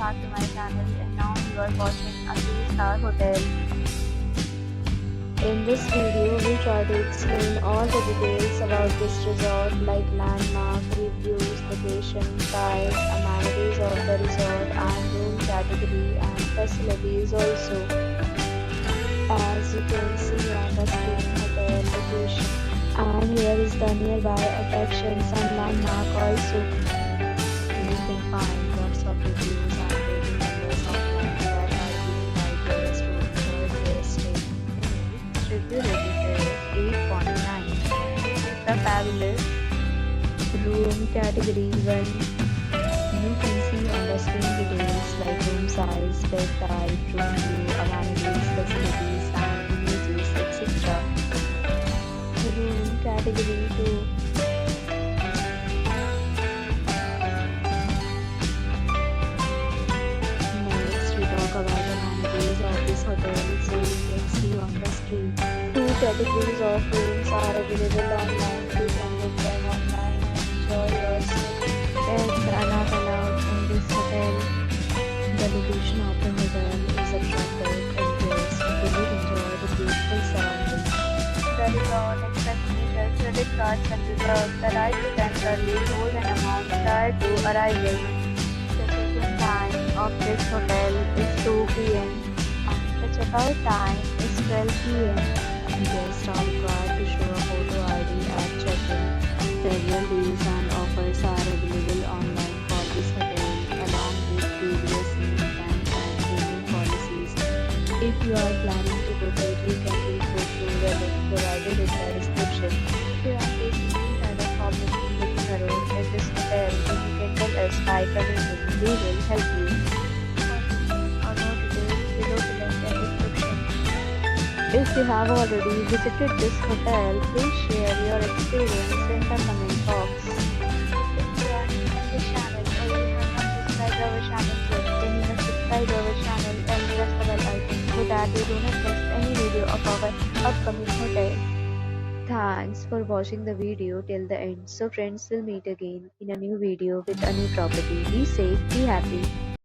back to my channel, and now you are watching a 3-star hotel. In this video, we try to explain all the details about this resort like landmark, reviews, location, price, amenities of the resort and room category and facilities also. As you can see on the screen, hotel location, and here is the nearby attractions and landmark also. You can find lots of reviews and rating numbers online that are given by guests who enjoy their stay. Its review rating is 8.9. It's a fabulous room category 1. You can see on the screen details like room size, bed type, room view, amenities, facilities, and images, etc. Room category 2. Next, we talk about amenities of this hotel. So you can see on the screen, 2 categories of rooms are available online. You can book them online and enjoy your stay. Pets are not allowed in this hotel. The location of the hotel is attractive and guests fully enjoy the beautiful surroundings. The resort accepts major credit cards and reserves the right to temporarily hold an amount prior to arrival. The check-in time of this hotel is 2 p.m. and the check-out time is 12 p.m. Guests are required to show a photo ID at check-in. Several deals and offers are available online for this hotel along with previous meeting times and payment policies. If you are planning to book it, you can please go through the link provided in the description. If you are facing any kind of problem in booking a room in this hotel, then you can tell us by commenting. We will help you. For more details, below the link and description. If you have already visited this hotel, please share your experience in the comment box. If you are new to this channel or you have not subscribed our channel yet, then you must subscribe our channel and press the bell icon so that you do not miss any video of our upcoming hotel. Thanks for watching the video till the end. So friends, will meet again in a new video with a new property. Be safe, be happy.